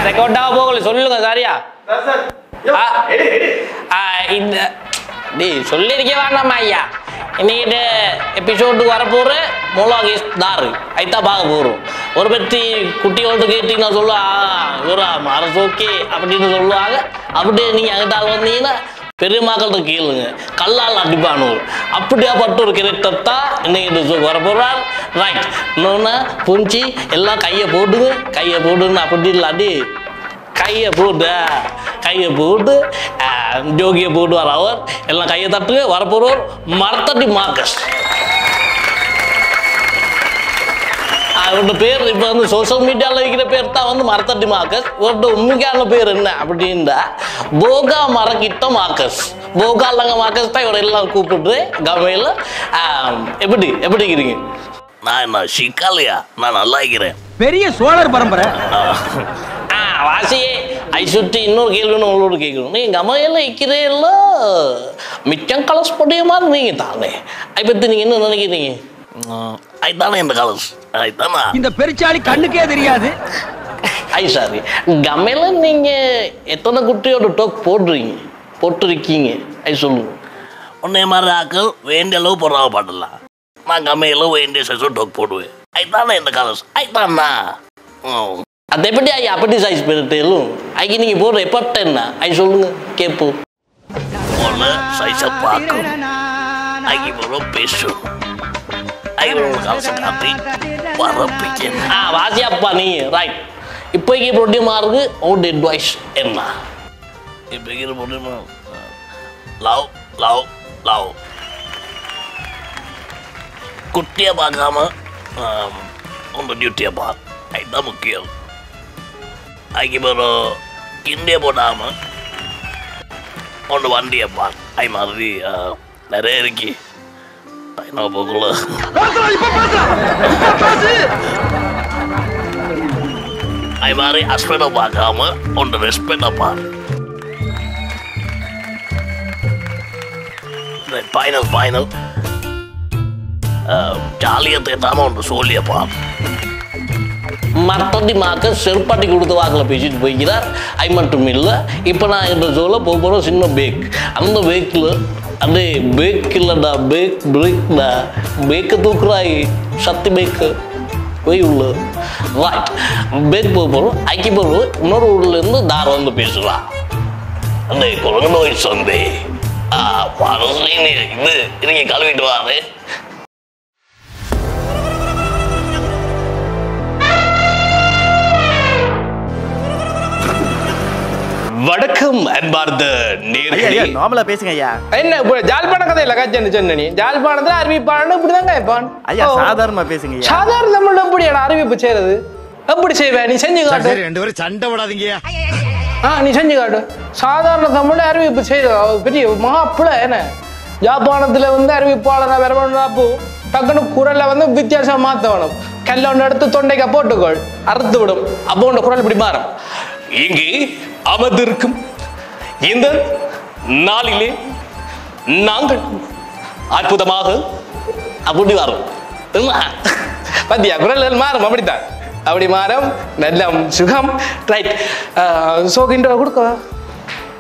ரெக்கார்டாக போகல சொல்லுங்க சரியா இந்த டேய் சொல்லியிருக்க வேண்டாமா ஐயா இன்னைக்கு எபிசோடுக்கு வரப்போகிற மோலாகேஷ் தாரு ஐத்தான் பார்க்க போகிறோம் ஒரு பற்றி குட்டியோடு கேட்டீங்கன்னா சொல்லுவா இவரா அரசோக்கே அப்படின்னு சொல்லுவாங்க அப்படியே நீங்கள் அங்கிட்டால் வந்தீங்கன்னா பெருமாக்கள் கேளுங்க கல்லால் அடிப்பானு அப்படியா பட்டு ஒரு கேரக்டர் தான் இன்னைக்கு வர போகிறார் ரைட் இன்னொன்று புரிஞ்சு எல்லாம் கையை போடுன்னு அப்படி இல்லாட்டி கையை போட்டு ஜோகியை போடுவார் அவர் எல்லாம் கையை தட்டுங்க வரப்போகிறோர் மரத்தடி மார்க்கஸ் அவரோட பேர் இப்போ வந்து சோசியல் மீடியாவில் இருக்கிற பேர் தான் வந்து மரத்தடி மார்க்கஸ் இவரோட உண்மைக்கான பேர் என்ன அப்படின்னா போகா மரக்கிட்ட மார்க்கஸ் போகா இல்லைங்க மார்க்கஸ் தான் இவரை எல்லாம் கூப்பிட்டு கமையில் எப்படி இருக்கிறீங்க நான் என்ன சிக்காலையா நான் நல்லா இருக்கிறேன் பெரிய சோழர் பரம்பரை வாசியே ஐ சுற்றி இன்னொரு கேள்வின்னு உங்களோட கேட்கணும் நீங்கள் அமையெல்லாம் இருக்கிறீங்களோ மிச்சம் கலர்ஸ் போட்டிய மாதிரி நீங்கள் தானே அதை பற்றி நீங்கள் என்ன நினைக்கிறீங்க அதுதானே இந்த கலர்ஸ் அதுதானா இந்த பெருச்சாளி கண்ணுக்கே தெரியாது ஐ சாரி கமையில நீங்கள் எத்தனை குட்டியோட டோக் போட்டிருக்கீங்க ஐ சொல்லுங்க உன்னே மாதிரி ஆக்கள் வேண்டிய அளவு போடுறாங்க பாடலாம் நான் கமையில வேண்டிய சைஸோ டோக் போடுவேன் அதுதானே இந்த கலர்ஸ் அதுதானா அது எப்படி ஐயா அப்படி சைஸ் போயிட்டேலும் ஐக்கு நீங்கள் போடுற எப்பட்ட என்ன ஐ சொல்லுங்க கேட்போம் சைஸை பார்க்கும் ஐக்கு போகிற பேசும் வாசியாப்பா நீ ரைட் இப்போக்கி ப்ரொடியூமாருக்கு ஓட் அட்வைஸ் என்ன இப்போக்கி ப்ரொடியூமர் லவ் குட்டியை பார்க்காம உங்கள் டியூட்டியை பார் அதுதான் முக்கியம் அதுக்கு பிறகு கிண்டியை போடாமல் உன்னோட வண்டியை பார் அது மாதிரி நிறைய இருக்கு நான் போகல அது மாதிரி ஹஸ்பண்டை பார்க்காம உன்னோட ரெஸ்பெக்டை பார் ஃபைனல் ஜாலியை தேட்டாமல் உன்னோட சோழியை பார் மரத்தடி மாக்க செருப்பாட்டி கொடுத்து வாக்கில் பேசிட்டு போய்க்கிறார் அது மட்டும் இல்லை இப்போ நான் இந்த சொல்ல போகிறோம் சின்ன பேக் அந்த பேக்கில் அதே பேக் இல்லைடா பிரேக்டா பேக்கை தூக்குறாய் சக்தி பேக்கு போய் உள்ள ரைட் பேக் போகிறோம் ஐக்கி போகிறோம் இன்னொரு ஊர்லேருந்து தார் வந்து பேசுகிறான் அந்த குழந்தை நோய் சொந்தே இது நீங்கள் கழுவிட்டு வாரு வணக்கம் அன்பார்ந்த நேயர்களே நார்மலா பேசுங்க ஐயா என்ன ஜாழ்ப்பாண கதையில கஜன்னு சொன்ன நீ ஜாழ்ப்பாணத்துல அறிவிப்பாளன்னு இப்படிதாங்க கேட்பான் ஐயா சாதாரணமா பேசுங்க சாதாரண தமிழ்ல எப்படியான அறிவிப்பு செய்யறது எப்படி செய்வ நீ செஞ்சு காட்டு ரெண்டு பேரும் சண்டை விடாதீங்க நீ செஞ்சு காட்டு சாதாரண தமிழ்ல அறிவிப்பு செய்யறது பெரிய மாப்பிள்ள என்ன ஜாழ்ப்பாணத்துல வந்து அறிவிப்பாளனா வரப்போ டக்குனு குரல்ல வந்து வித்தியாசம் மாத்த வேணும் கல்ல ஒன்று எடுத்து தொண்டைக்கா போட்டுக்கோள் அறுத்து விடும் அப்போ உண்ட குரல் இப்படி மாறும் இங்கு அமர்ந்திருக்கும் இந்த நாளிலே நாங்கள் அற்புதமாக அப்படி வரும் பத்தியா குரல் மாறும் அப்படித்தான் அப்படி மாறும் நல்ல சுகம் ரைட் சோகின்ற கொடுக்க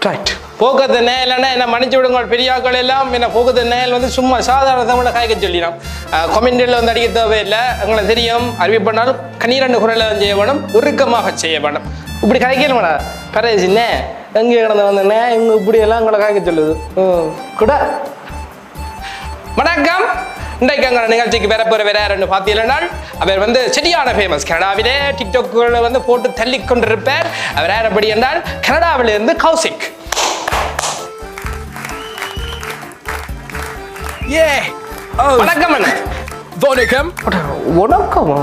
ரைட் போக்குவரத்து நேயல்னா என்ன மன்னிச்சு விடுங்க பெரியாக்கள் எல்லாம் என்ன போக்குவரத்து நேயல் வந்து சும்மா சாதாரண தமிழை காய்க்க சொல்லிடும் கொமெண்டில் வந்து அடிக்க தேவையில்லை எங்களுக்கு தெரியும் அறிவிப்பண்ணாலும் கண்ணீரண்டு குரலை செய்ய வேணும் உருக்கமாக செய்ய வேணும் இப்படி காய்க்கணுமாடா பரவாயில்ல எங்கே கிடந்து வந்தேன்னே இங்கே இப்படி எல்லாம் எங்களை காய்க்க சொல்லுது கூட வணக்கம் இன்றைக்கு எங்கள் நிகழ்ச்சிக்கு வேற யாருன்னு பார்த்தீங்கன்னா அவர் வந்து சரியான ஃபேமஸ் கனடாவிலே டிக்டாக்குகளை வந்து போட்டு தள்ளி கொண்டிருப்பார் அவர் யார் அப்படி என்றால் கனடாவிலிருந்து கௌசிக் வணக்கம் அண்ணா வணக்கம் வணக்கமா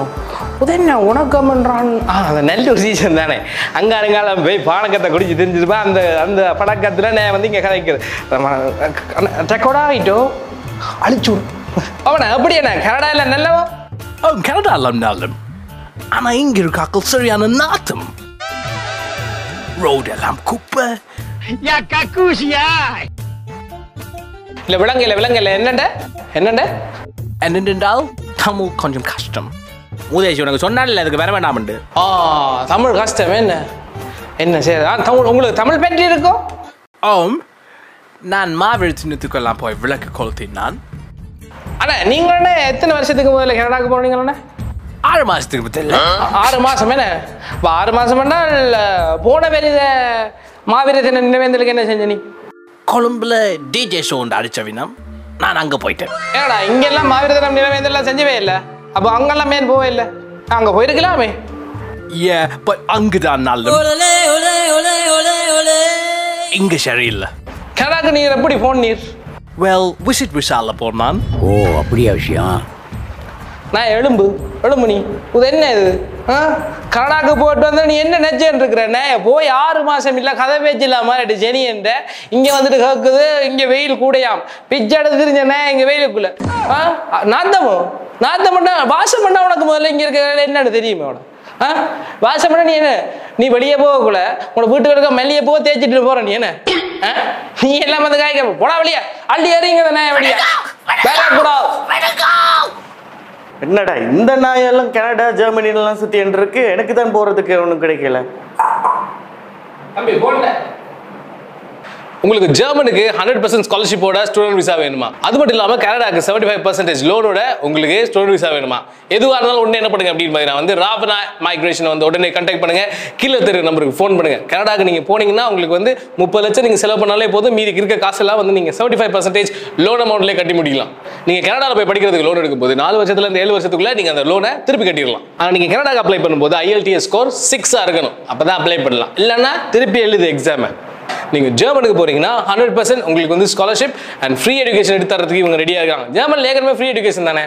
உதஎன்ன உணக்கம்ன்றான் அந்த நல்ல ஒரு சீசன் தானே அங்காலங்காலம் போய் பானக்கத்தை குடிச்சு தெரிஞ்சிருப்பா அந்த அந்த பழக்கத்தில் நான் வந்து இங்கே கதைக்கிறது ரெக்கார்ட் ஆகிட்டோ அழிச்சு அவனை எப்படி என்ன கனடாவில் நல்லவா கனடாவில் நல்லம் ஆனால் இங்கே இருக்காக்கள் சரியான நாத்தம் ரோடெல்லாம் குப்பை இல்லை விலங்கல என்னண்ட என்னென்றால் தமிழ் கொஞ்சம் கஷ்டம் உதேஷ் உனக்கு சொன்னால அதுக்கு வர வேண்டாம்ண்டு தமிழ் கஷ்டம் என்ன என்ன சரி தமிழ் உங்களுக்கு தமிழ் பற்றி இருக்கோ? ஆம், நான் மாவீடு சின்னத்துக்கெல்லாம் போய் விளக்கு கொளுத்தின் நான். அண்ணா நீங்கள் என்ன எத்தனை வருஷத்துக்கு முதல்ல கனடாக்கு போனீங்களண்ணே? 6 மாசத்துக்கு பத்தில 6 மாதம் என்ன? இப்போ 6 மாதம் பண்ணால் போன பெரிய மாவீரத்தின நினைவேந்தலுக்கு என்ன செஞ்ச நீ? கொழும்புல டிஜே ஷோ ஒன்று அடிச்சவினம் நான் அங்கே போயிட்டேன். ஏடா இங்கெல்லாம் மாவீரத்தினம் நினைவேந்தலாம் செஞ்சவே இல்லை. அப்போ அங்கெல்லாம் மேன் போவே இல்லை. அங்கே போயிருக்கலாமே. பட் அங்குதான் நல்ல இங்க சரியில்லை. கனடாக்கு நீர் எப்படி போன் நீர்? வெல் விசிட் விஷால போனான். ஓ அப்படியா விஷயம்? நான் எலும்பு நீ இது என்ன இது? கனடாக்கு போயிட்டு வந்து நீ என்ன நெச்சேன்னு இருக்கிற? நான் போய் 6 மாதம் இல்லை கதை பேச்சு இல்லாமல் ஜெனி என்ற இங்கே வந்துட்டு கேட்குது. இங்கே வெயில் கூடையாம் பிச்சை எடுத்து தெரிஞ்சேண்ணே இங்கே வெயிலுக்குள்ள நாத்தம் பண்ண வாசம் பண்ண உனக்கு முதல்ல இங்கே இருக்கிற என்னன்னு தெரியுமே உனக்கு? வாசம் பண்ண நீ என்ன? நீ வெளியே போகக்குள்ள உனக்கு வீட்டுக்கு இருக்க மெல்லிய போக தேய்ச்சிட்டு போற நீ என்ன? நீ எல்லாம் வந்து காய்க்க போடா வெளியே அள்ளி ஏறிங்க தானே வெளியே வேற கூடாது. என்னடா இந்த நாயெல்லாம் கனடா ஜெர்மனிலாம் சுத்தின்னு இருக்கு, எனக்கு தான் போறதுக்கு ஒன்றும் கிடைக்கல. உங்களுக்கு ஜெர்மனுக்கு 100% ஸ்காலர்ஷிப்போட ஸ்டூடெண்ட் விசா வேணுமா? அது மட்டும் இல்லாமல் கனடாக்கு 75% லோனோட உங்களுக்கு ஸ்டூடெண்ட் விசா வேணுமா? எதுவாக இருந்தாலும் உடனே என்ன பண்ணுங்க அப்படின்னு பார்த்தீங்கன்னா வந்து ராவனா மைக்ரேஷன் வந்து உடனே கான்டாக்ட் பண்ணுங்க. கீழே தெரிய நம்பருக்கு ஃபோன் பண்ணுங்க. கனடாக்கு நீங்கள் போனீங்கன்னா உங்களுக்கு வந்து 30 லட்சம் நீங்கள் செலவு பண்ணாலே போதும். மீதி இருக்க காசெல்லாம் வந்து நீங்கள் 75% லோன் அமௌண்ட்லேயே கட்டி முடிக்கலாம். நீங்கள் கனடாவில் போய் படிக்கிறதுக்கு லோன் எடுக்கும் போது 4 வருஷத்துலேருந்து 7 வருஷத்துக்குள்ள நீங்கள் அந்த லோனை திருப்பி கட்டிடலாம். ஆனால் நீங்கள் கனடாக்கு அப்ளை பண்ணும்போது IELTS ஸ்கோர் 6 இருக்கணும். அப்போ தான் அப்ளை பண்ணலாம். இல்லைன்னா திருப்பி எழுது எக்ஸாமை. நீங்கள் ஜெர்மனுக்கு போறீங்கன்னா 100% உங்களுக்கு வந்து ஸ்காலர்ஷிப் அண்ட் ஃப்ரீ எஜுகேஷன் எடுத்து தரதுக்கு இவங்க ரெடியாக இருக்காங்க. ஜெர்மனில் ஏற்கனவே ஃப்ரீ எஜுகேஷன் தானே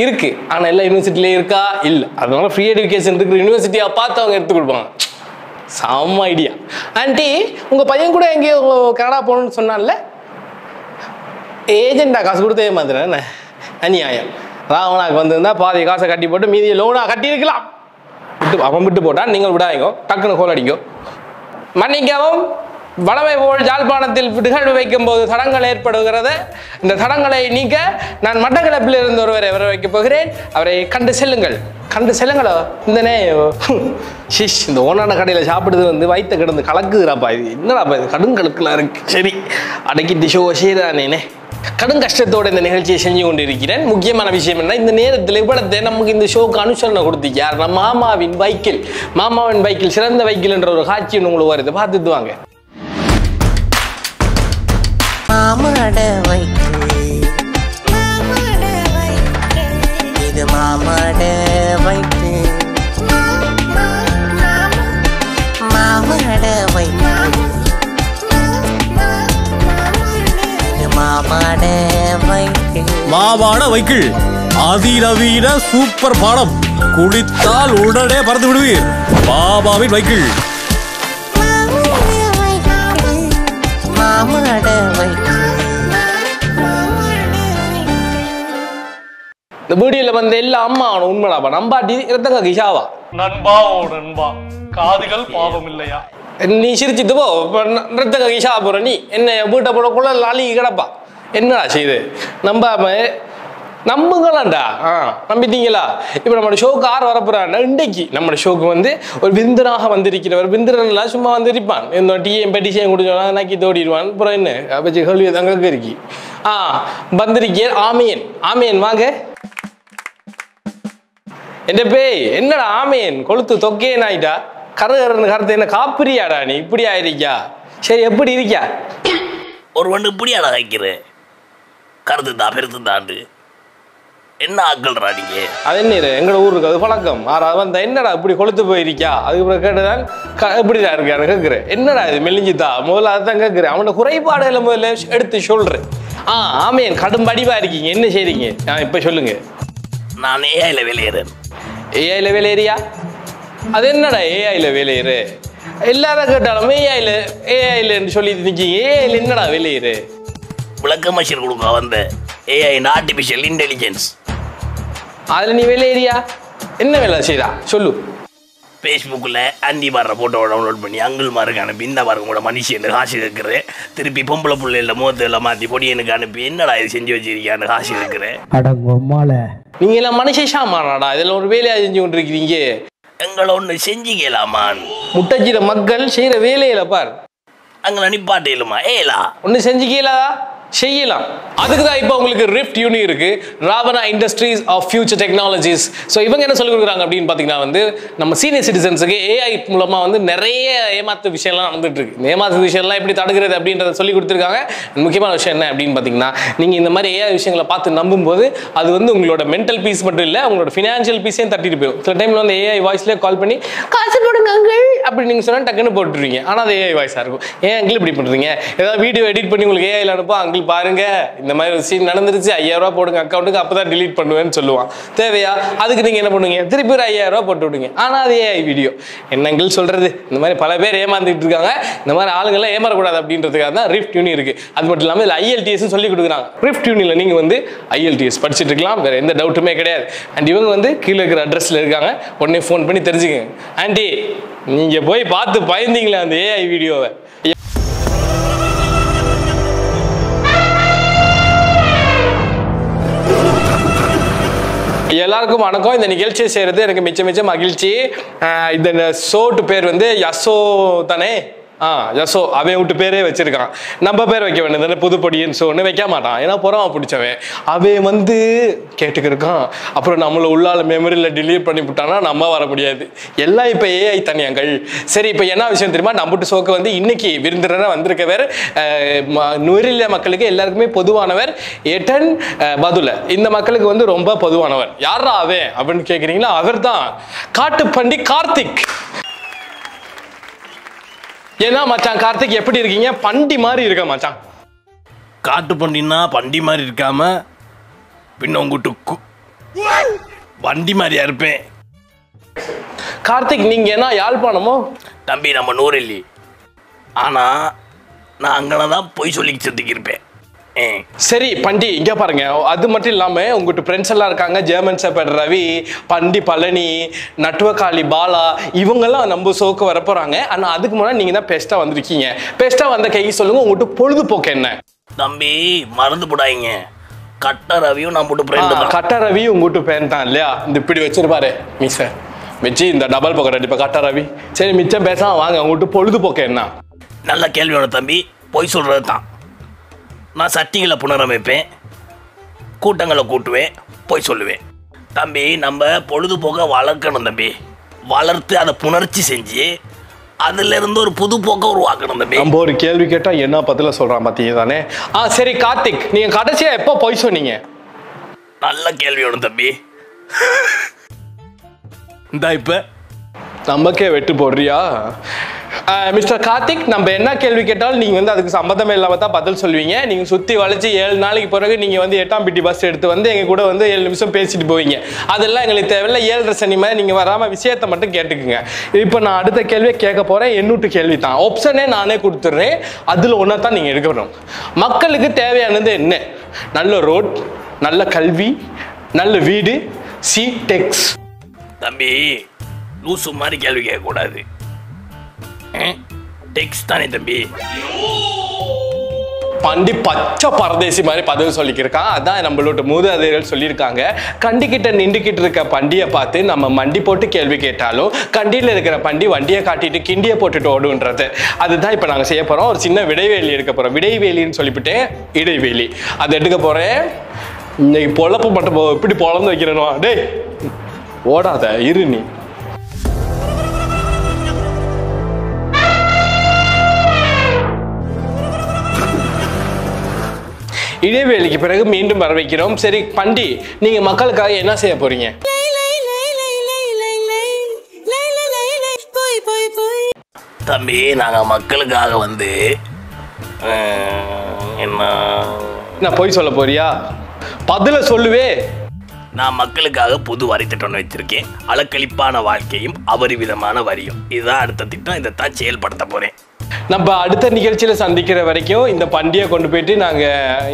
இருக்கு. ஆனால் எல்லா யூனிவர்சிட்டியிலே இருக்கா? இல்லை. அதனால ஃப்ரீ எஜுகேஷன் இருக்கிற யூனிவர்சிட்டியாக பார்த்து அவங்க எடுத்து கொடுப்பாங்க. செம்ம ஐடியா. ஆண்டி உங்கள் பையன் கூட எங்கேயோ கனடா போகணும்னு சொன்னான்ல, ஏஜெண்டா காசு கொடுத்தே மாதிரி அநியாயம். ராவணாக்கு வந்திருந்தா பாதி காசை கட்டி போட்டு மீதியை லோனாக கட்டியிருக்கலாம். அவன் விட்டு போட்டான், நீங்கள் விடாதீங்க, டக்குன்னு கோல் அடிங்க. மன்னிக்கவும், வடமை போல் யாழ்ப்பாணத்தில் நிகழ்வு வைக்கும் போது தடங்கள் ஏற்படுகிறது. இந்த தடங்களை நீக்க நான் மட்டக்களப்பில் இருந்து ஒருவரை வர வைக்கப் போகிறேன். அவரை கண்டு செல்லுங்களோ. இந்த இந்த ஓனான கடையில் சாப்பிடுறது வந்து வயிற்ற கிடந்து கலக்குதுறாப்பா. இது என்னடாப்பா இது கடுங்கலக்குலாம் இருக்கு. சரி அடக்கிட்டு ஷோ செய்தானேனே. கடும் கஷ்டத்தோட இந்த நிகழ்ச்சியை செஞ்சு கொண்டு இருக்கிறேன். முக்கியமான விஷயம் என்ன, இந்த நேரத்தில் இவ்வளத்தை நமக்கு இந்த ஷோக்கு அனுசரணை கொடுத்து யார்? மாமாவின் பைக்கில் சிறந்த பைக்கில் என்ற ஒரு காட்சி உங்களுக்கு வருது, பார்த்துட்டு வாங்க. மாமாட வைக்கிள், இது மாமாட வைக்கிள், மாமாட வைக்கிள், இது மாமாட வைக்கிள். மாவாட வைக்கிள் அதிநவீன சூப்பர் பானம், குடித்தால் உடனே பறந்து விடுவீர். பாபாவின் வைக்கிள். இந்த வீடியோல வந்து எல்லா அம்மா உண்மைடாப்பா நம்பாட்டி ரத்தங்க கிஷாவா நண்பா நண்பா காதுகள் பாவம் இல்லையா? நீ சிரிச்சுட்டு போ. ரத்தங்க கிஷா போற நீ என்ன வீட்டை போடக்குள்ள லாலி கிடப்பா. என்னடா செய்து நம்புங்களாண்டா. நம்பிட்டீங்களா? இப்போ நம்ம ஷோக்கு ஆறு வரப்போறான்னா இன்றைக்கு நம்ம ஷோக்கு வந்து ஒரு விருந்தனாக வந்திருக்கிறவர். விருந்திரன்லாம் சும்மா வந்திருப்பான், இந்த டீஎம் பெட்டிஷன் குடிச்சோன்னா நக்கி தோடிடுவான். அப்புறம் என்ன அப்பச்சு கேள்வி தங்க இருக்கி வந்திருக்கேன். ஆமியன் வாங்க. என்ன பேய் என்னடா ஆமியன் கொளுத்து தொக்கேன் ஆயிட்டா? கருத்து என்ன காப்பிரியாடா நீ? இப்படி ஆயிருக்கியா? சரி எப்படி இருக்கியா? ஒரு ஒன்று இப்படியாடா வைக்கிறேன் கருத்து தான் பெருத்து தாண்டு என்ன ஆக்கல்றா நீங்க? அது என்ன எங்களோட ஊருக்கு அது பழக்கம். வந்த என்னடா இப்படி கொளுத்து போயிருக்கியா? அதுக்கப்புறம் கேட்டுதான் எப்படிதான் இருக்கான்னு கேட்குறேன். என்னடா இது மெலிஞ்சுதா? முதல்ல அதுதான் கேட்குறேன். அவனோட குறைபாடுகளை முதல்ல எடுத்து சொல்றேன். ஆமேன் கடும் படிவா இருக்கீங்க, என்ன செய்றீங்க? இப்ப சொல்லுங்க. நான் ஏஐல வேலையேறேன். ஏஐல வேலையேறியா? அது என்னடா ஏஐல வேலையேறு? எல்லாரும் கேட்டாலும் ஏஐலன்னு சொல்லிட்டு நிற்கீங்க. ஏஐல என்னடா வேலையேறு? விளக்க மஷின் கொடுக்க வந்த ஏஐ ஆர்டிஃபிஷியல் இன்டெலிஜென்ஸ். அதில் நீ வேலையேறியா? என்ன வேலை செய்யறா சொல்லு. ஃபேஸ்புக்கில் ஆண்டி மாற ஃபோட்டோவை டவுன்லோட் பண்ணி அங்கிள் மாருக்கு அனுப்பி இந்த மாருக்கு கூட மனுஷன் காசு கேட்குறேன். திருப்பி பொம்பளை பிள்ளைல முகத்தில் மாற்றி பொடியனுக்கு அனுப்பி என்னடா இது செஞ்சு வச்சிருக்கியான்னு காசு கேட்குறேன். நீங்க எல்லாம் மனுஷாமாடா, இதில் ஒரு வேலையா செஞ்சு கொண்டிருக்கிறீங்க. எங்களை ஒன்று செஞ்சுக்கலாமான். முட்டச்சிற மக்கள் செய்யற வேலையில பார் அங்கே நிப்பாட்டையிலுமா ஏலா ஒன்று செஞ்சுக்கலா செய்யலாம். அதுக்கு தான் இப்போ உங்களுக்கு ரிஃப்ட் யூனி இருக்கு, Ravana industries of future technologies. So இவங்க என்ன சொல்லிக் கொடுக்குறாங்க அப்படின்னு பார்த்தீங்கன்னா வந்து நம்ம சீனியர் சிட்டிசன்ஸுக்கு ஏஐ மூலமாக வந்து நிறைய ஏமாத்து விஷயம்லாம் நடந்துட்டு இருக்கு. இந்த ஏமாத்து விஷயம்லாம் எப்படி தடுக்கிறது அப்படின்றத சொல்லி கொடுத்துருக்காங்க. முக்கியமான விஷயம் என்ன அப்படின்னு பார்த்தீங்கன்னா, நீங்கள் இந்த மாதிரி ஏஐ விஷயங்களை பார்த்து நம்பும்போது அது வந்து உங்களோட மென்டல் பீஸ் மட்டும் இல்லை, உங்களோட ஃபினான்ஷியல் பீஸையும் தட்டிட்டு போயிடும். சில டைமில் வந்து ஏஐ வாய்ஸ்லேயே கால் பண்ணி காசு போடுங்க அங்கிள் அப்படி நீங்கள் சொன்னால் டக்குன்னு போட்டுருவீங்க. ஆனால் அது ஏஐ வாய்ஸாக இருக்கும். ஏன் அங்கிள் இப்படி பண்ணுறீங்க? ஏதாவது வீடியோ எடிட் பண்ணி உங்களுக்கு ஏஐல அனுப்பா, அங்கிள் பாருங்க இந்த மாதிரி ஒரு சீன் நடந்துருச்சு, 5000 ரூபாய் போடுங்க அக்கௌண்ட்டுக்கு, அப்பதான் டிலீட் பண்ணுவேன்னு சொல்லுவான். தேவையா? அதுக்கு நீங்க என்ன பண்ணுவீங்க? திருப்பி ஒரு 5000 ரூபாய் போட்டு விடுங்க. ஆனா அது ஏஐ வீடியோ. என்னங்கள் சொல்றது? இந்த மாதிரி பல பேர் ஏமாந்துட்டு இருக்காங்க. இந்த மாதிரி ஆளுங்கெல்லாம் ஏமாறக்கூடாது அப்படின்றதுக்காக தான் ரிஃப்ட் யூனி இருக்கு. அது மட்டும் இல்லாமல் இதில் IELTS சொல்லி கொடுக்குறாங்க. ரிஃப்ட் யூனியில் நீங்க வந்து IELTS படிச்சுட்டு இருக்கலாம், வேற எந்த டவுட்டுமே கிடையாது. அண்ட் இவங்க வந்து கீழே இருக்கிற அட்ரஸ்ல இருக்காங்க, உடனே ஃபோன் பண்ணி தெரிஞ்சுக்கங்க. ஆண்டி நீங்க போய் பார்த்து பயந்தீங்களே அந்த ஏஐ வீடியோவை. எல்லாருக்கும் வணக்கம். இந்த நிகழ்ச்சியை செய்யறது எனக்கு மிச்ச மகிழ்ச்சி. இந்த ஷோட்டு பேர் வந்து யசோ தானே? யசோ அவன் விட்டு பேரே வச்சிருக்கான். நம்ம பேர் வைக்க வேண்டியது புதுப்படின்னு ஷோன்னு வைக்க மாட்டான், ஏன்னா புறமா பிடிச்சவன். அவன் வந்து கேட்டுக்கிருக்கான், அப்புறம் நம்மளை உள்ளால மெமரியில் டிலீட் பண்ணி விட்டானா நம்ம வர முடியாது. எல்லாம் இப்போ ஏஐ தனியாங்கள். சரி, இப்போ என்ன விஷயம் தெரியுமா? நம்மட்டு ஷோக்கு வந்து இன்னைக்கு விருந்தினராக வந்திருக்கவர் நுரில்ல மக்களுக்கு எல்லாருக்குமே பொதுவானவர் ஏட்டன் பதுல. இந்த மக்களுக்கு வந்து ரொம்ப பொதுவானவர். யாரா அவன் அப்படின்னு கேட்குறீங்களா? அவர் தான் காட்டுப்பண்டி கார்த்திக். ஏன்னா மச்சான் கார்த்திக் எப்படி இருக்கீங்க? பண்டி மாதிரி இருக்க மச்சான். காட்டு பண்டினா பண்டி மாதிரி இருக்காம பின்ன உங்கட்டு வண்டி மாதிரியா இருப்பேன். கார்த்திக் நீங்க என்ன யாழ்ப்பாணமோ? தம்பி நம்ம நூறெல்லி. ஆனா நான் அங்கனதான் போய் சொல்லி சந்திக்கு இருப்பேன். சரி பண்டி, இங்க பாருங்க. அது மட்டும் இல்லாம உங்ககிட்ட ஃப்ரெண்ட்ஸ் எல்லாம் இருக்காங்க. ஜெர்மன் ஷெப்பர்ட் ரவி, பண்டி பழனி, நட்டுவக்காளி பாலா, இவங்கெல்லாம் நம்ம ஷோக்கு வர போறாங்க. ஆனா அதுக்கு முன்னாடி நீங்க தான் பெஸ்டா வந்திருக்கீங்க. பெஸ்டா வந்த கை சொல்லுங்க, உங்ககிட்ட பொழுதுபோக்கு என்ன? தம்பி மறந்து போடாதீங்க, கட்ட ரவியும் நான் போட்டு ஃப்ரெண்ட். கட்ட ரவி உங்ககிட்ட ஃப்ரெண்ட் தான் இல்லையா? இந்த இப்படி வச்சிருப்பாரு மீச வச்சு இந்த டபுள் பாக்கெட் அடிப்பா கட்ட ரவி. சரி மிச்சம் பேசாம வாங்க, உங்ககிட்ட பொழுதுபோக்கு என்ன? நல்ல கேள்வியோட தம்பி. போய் சொல்றது தான். நான் சட்டிகளை புனரமைப்பேன், கூட்டங்களை கூட்டுவேன், போய் சொல்லுவேன். தம்பி நம்ம பொழுதுபோக்க வளர்க்கணும் தம்பி. வளர்த்து அதை புணர்ச்சி செஞ்சு அதுல இருந்து ஒரு புது போக்க உருவாக்கணும் தம்பி. நம்ம ஒரு கேள்வி கேட்டா என்ன பதில சொல்றான் பாத்தீங்க தானே? சரி கார்த்திக், நீங்க கடைசியா எப்போ போய் சொன்னீங்க? நல்ல கேள்வியோட தம்பி. இந்த இப்ப நமக்கே வெட்டு போடுறியா? மிஸ்டர் கார்த்திக், நம்ம என்ன கேள்வி கேட்டாலும் நீங்க வந்து அதுக்கு சம்பந்தமே இல்லாம தான் பதில் சொல்லுவீங்க. நீங்க சுத்தி வளைச்சு 7 நாளைக்கு பிறகு நீங்க வந்து 8ஆம் பிடி பஸ் எடுத்து வந்து எங்க கூட வந்து 7 நிமிஷம் பேசிட்டு போவீங்க. அதெல்லாம் எங்களுக்கு தேவையில்ல. 7:30 சனி மாதிரி நீங்க வராம விஷயத்தை மட்டும் கேட்டுக்குங்க. இப்போ நான் அடுத்த கேள்வியை கேட்க போறேன். என்னூட்டு கேள்வி தான். ஆப்ஷனே நானே கொடுத்துட்றேன், அதுல ஒன்னா தான் நீங்க எடுக்கணும். மக்களுக்கு தேவையானது என்ன? நல்ல ரோட், நல்ல கல்வி, நல்ல வீடு, சி டெக்ஸ். தம்பி லூசு மாதிரி கேள்வி கேட்க கூடாது. டெக்ஸ்ட் தானே தம்பி. பண்டி பச்சை பரதேசி மாதிரி பதில் சொல்லிக்கிருக்கான். அதான் நம்மளோட மூதாதையர்கள் சொல்லியிருக்காங்க, கண்டிக்கிட்ட நின்றுக்கிட்டு இருக்க பண்டியை பார்த்து நம்ம மண்டி போட்டு கேள்வி கேட்டாலும் கண்டியில் இருக்கிற பண்டி வண்டியை காட்டிட்டு கிண்டியை போட்டுட்டு ஓடுன்றது. அதுதான் இப்போ நாங்கள் செய்ய போகிறோம். ஒரு சின்ன விடைவேலி எடுக்க போகிறோம். விடைவேலின்னு சொல்லிவிட்டு இடைவேலி அதை எடுக்க போகிறேன். இன்னைக்கு பொழப்பு மட்டும் எப்படி பொழந்து வைக்கிறேனோ? டேய் ஓடாத இரு நீ. இடைவேளைக்கு பிறகு மீண்டும் வர வைக்கிறோம். சரி பண்டி, நீங்க மக்களுக்காக என்ன செய்ய போறீங்க? தம்பி நாங்க மக்களுக்காக வந்து என்ன போய் சொல்ல போறியா? பதில சொல்லுவே. நான் மக்களுக்காக புது வரி திட்டம் வச்சிருக்கேன். அளக்களிப்பான வாழ்க்கையும் அபரிவிதமான வரியும். இதுதான் அடுத்த திட்டம். இதைத்தான் செயல்படுத்த போறேன். நம்ம அடுத்த நிகழ்ச்சியில சந்திக்கிற வரைக்கும் இந்த பண்டியை கொண்டு போயிட்டு நாங்க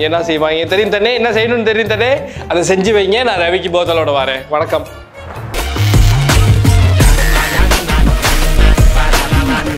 என்ன செய்வாங்க தெரியும் தானே? என்ன செய்யணும்னு தெரியும் தானே? அதை செஞ்சு வைங்க. நான் ரவிக்கு போத்தலோட வரேன். வணக்கம்.